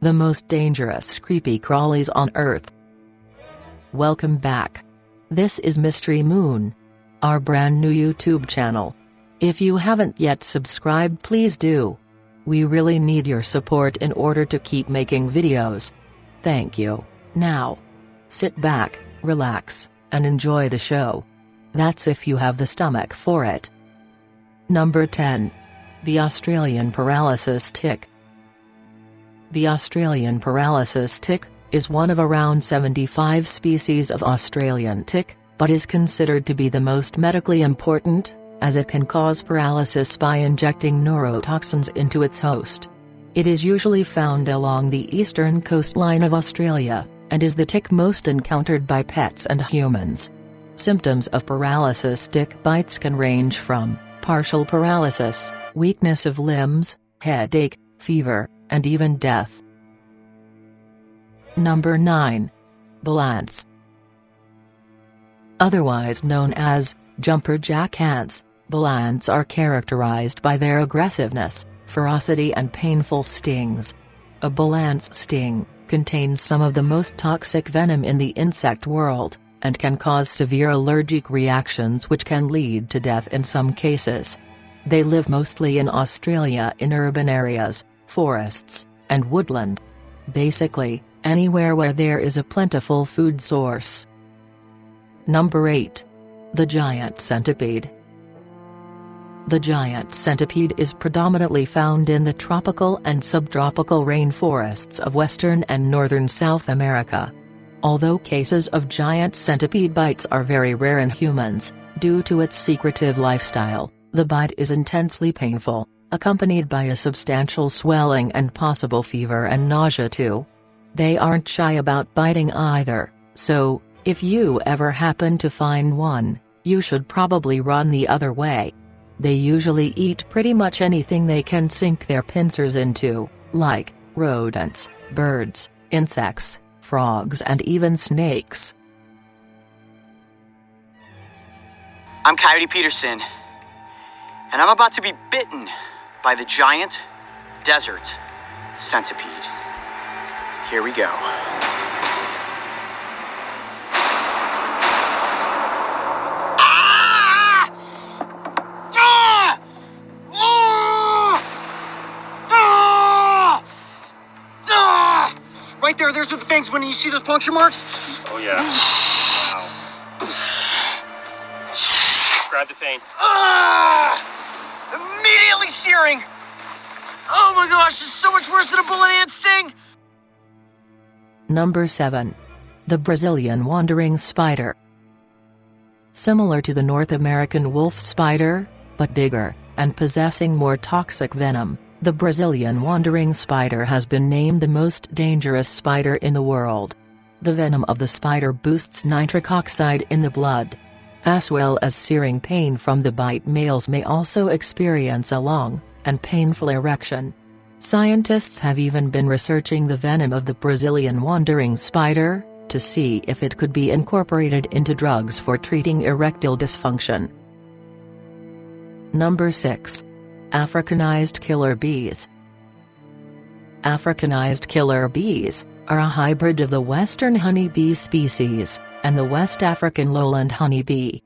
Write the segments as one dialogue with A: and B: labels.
A: the most dangerous creepy crawlies on Earth. Welcome back. This is Mystery Moon, our brand new YouTube channel. If you haven't yet subscribed, please do. We really need your support in order to keep making videos. Thank you. Now, sit back, relax, and enjoy the show. That's if you have the stomach for it. Number 10. The Australian paralysis tick. The Australian paralysis tick is one of around 75 species of Australian tick, but is considered to be the most medically important, as it can cause paralysis by injecting neurotoxins into its host. It is usually found along the eastern coastline of Australia, and is the tick most encountered by pets and humans. Symptoms of paralysis tick bites can range from partial paralysis, weakness of limbs, headache, fever, and even death. Number 9. Balance. Otherwise known as jumper jack ants, balance are characterized by their aggressiveness, ferocity and painful stings. A balance sting contains some of the most toxic venom in the insect world, and can cause severe allergic reactions which can lead to death in some cases. They live mostly in Australia in urban areas, forests, and woodland. Basically, anywhere where there is a plentiful food source. Number 8. The giant centipede. The giant centipede is predominantly found in the tropical and subtropical rainforests of western and northern South America. Although cases of giant centipede bites are very rare in humans, due to its secretive lifestyle, the bite is intensely painful, accompanied by a substantial swelling and possible fever and nausea too. They aren't shy about biting either, so, if you ever happen to find one, you should probably run the other way. They usually eat pretty much anything they can sink their pincers into, like rodents, birds, insects, frogs and even snakes.
B: I'm Coyote Peterson, and I'm about to be bitten by the giant desert centipede. Here we go. Right there, there's the fangs. When you see those puncture marks?
C: Oh yeah. Wow. Grab the pain.
B: Immediately searing. Oh my gosh, this is so much worse than a bullet ant sting.
A: Number 7. The Brazilian wandering spider. Similar to the North American wolf spider, but bigger, and possessing more toxic venom, the Brazilian wandering spider has been named the most dangerous spider in the world. The venom of the spider boosts nitric oxide in the blood. As well as searing pain from the bite, males may also experience a long and painful erection. Scientists have even been researching the venom of the Brazilian wandering spider, to see if it could be incorporated into drugs for treating erectile dysfunction. Number 6. Africanized killer bees. Africanized killer bees are a hybrid of the western honeybee species and the West African lowland honeybee.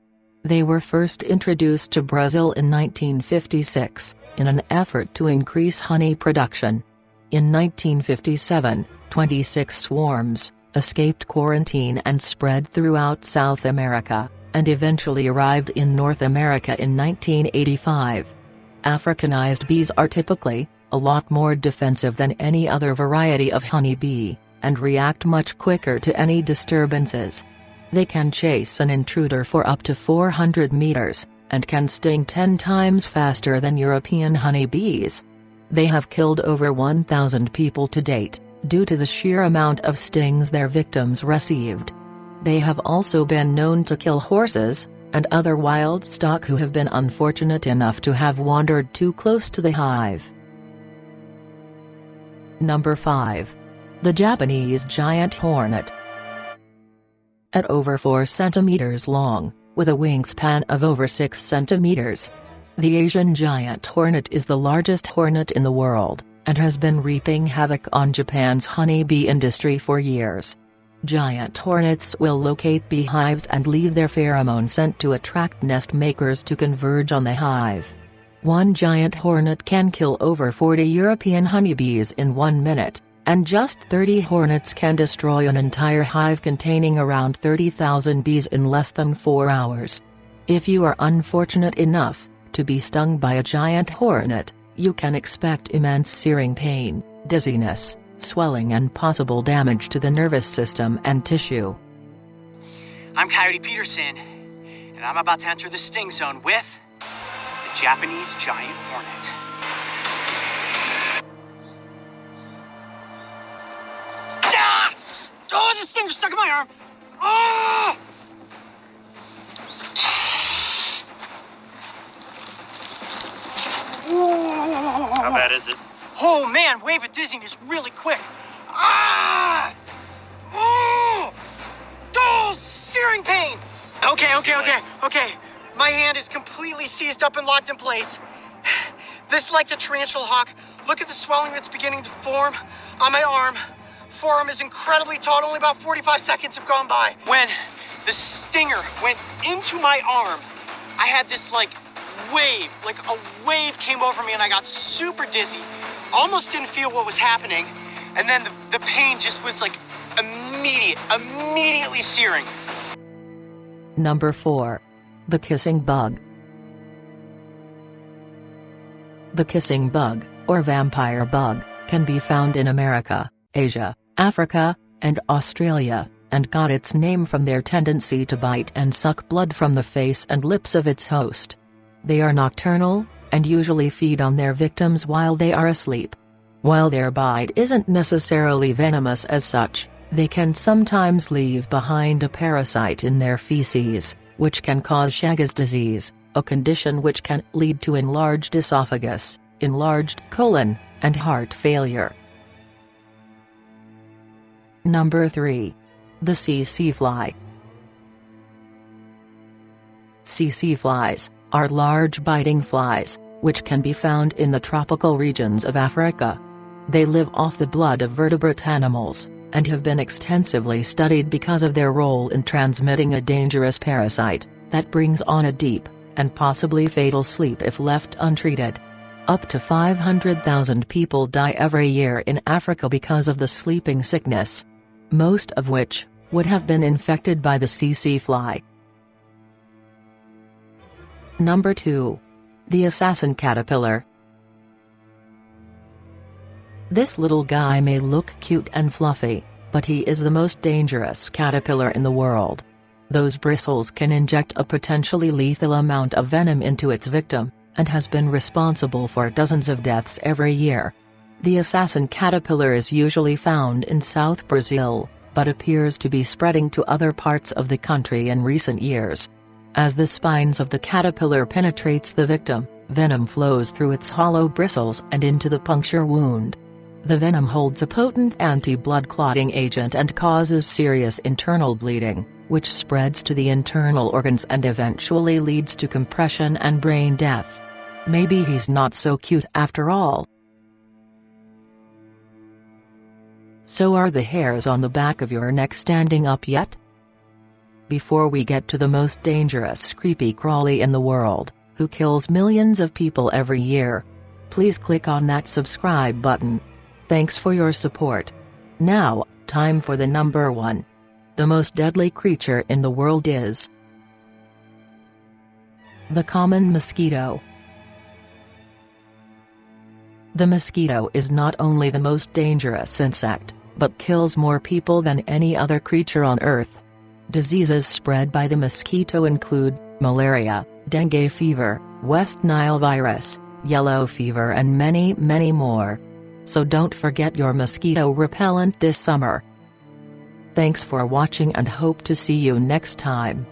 A: They were first introduced to Brazil in 1956, in an effort to increase honey production. In 1957, 26 swarms escaped quarantine and spread throughout South America, and eventually arrived in North America in 1985. Africanized bees are typically a lot more defensive than any other variety of honeybee, and react much quicker to any disturbances. They can chase an intruder for up to 400 meters, and can sting 10 times faster than European honeybees. They have killed over 1,000 people to date, due to the sheer amount of stings their victims received. They have also been known to kill horses and other wild stock who have been unfortunate enough to have wandered too close to the hive. Number 5. The Japanese giant hornet. At over 4 centimeters long, with a wingspan of over 6 centimeters, the Asian giant hornet is the largest hornet in the world, and has been reaping havoc on Japan's honeybee industry for years. Giant hornets will locate beehives and leave their pheromone scent to attract nest makers to converge on the hive. One giant hornet can kill over 40 European honeybees in 1 minute, and just 30 hornets can destroy an entire hive containing around 30,000 bees in less than 4 hours. If you are unfortunate enough to be stung by a giant hornet, you can expect immense searing pain, dizziness, swelling and possible damage to the nervous system and tissue.
B: I'm Coyote Peterson, and I'm about to enter the sting zone with the Japanese giant hornet. Ah! Oh, the stinger's stuck in my arm! Oh!
C: How bad is it?
B: Oh man, wave of dizziness really quick. Ah! Oh! Oh, searing pain! Okay. My hand is completely seized up and locked in place. This is like the tarantula hawk. Look at the swelling that's beginning to form on my arm. Forearm is incredibly taut, only about 45 seconds have gone by. When the stinger went into my arm, I had this like a wave came over me and I got super dizzy. Almost didn't feel what was happening. And then the pain just was like immediately searing.
A: Number 4. The kissing bug. The kissing bug, or vampire bug, can be found in America, Asia, Africa, and Australia, and got its name from their tendency to bite and suck blood from the face and lips of its host. They are nocturnal, and usually feed on their victims while they are asleep. While their bite isn't necessarily venomous as such, they can sometimes leave behind a parasite in their feces, which can cause Chagas disease, a condition which can lead to enlarged esophagus, enlarged colon, and heart failure. Number 3. The tsetse fly. Tsetse flies are large biting flies, which can be found in the tropical regions of Africa. They live off the blood of vertebrate animals, and have been extensively studied because of their role in transmitting a dangerous parasite that brings on a deep, and possibly fatal sleep if left untreated. Up to 500,000 people die every year in Africa because of the sleeping sickness, most of which would have been infected by the tsetse fly. Number 2. The assassin caterpillar. This little guy may look cute and fluffy, but he is the most dangerous caterpillar in the world. Those bristles can inject a potentially lethal amount of venom into its victim, and has been responsible for dozens of deaths every year. The assassin caterpillar is usually found in South Brazil, but appears to be spreading to other parts of the country in recent years. As the spines of the caterpillar penetrates the victim, venom flows through its hollow bristles and into the puncture wound. The venom holds a potent anti-blood clotting agent and causes serious internal bleeding, which spreads to the internal organs and eventually leads to compression and brain death. Maybe he's not so cute after all. So are the hairs on the back of your neck standing up yet? Before we get to the most dangerous creepy crawly in the world, who kills millions of people every year, please click on that subscribe button. Thanks for your support. Now, time for the number 1. The most deadly creature in the world is the common mosquito. The mosquito is not only the most dangerous insect, but kills more people than any other creature on Earth. Diseases spread by the mosquito include malaria, dengue fever, West Nile virus, yellow fever and many, many more. So don't forget your mosquito repellent this summer. Thanks for watching and hope to see you next time.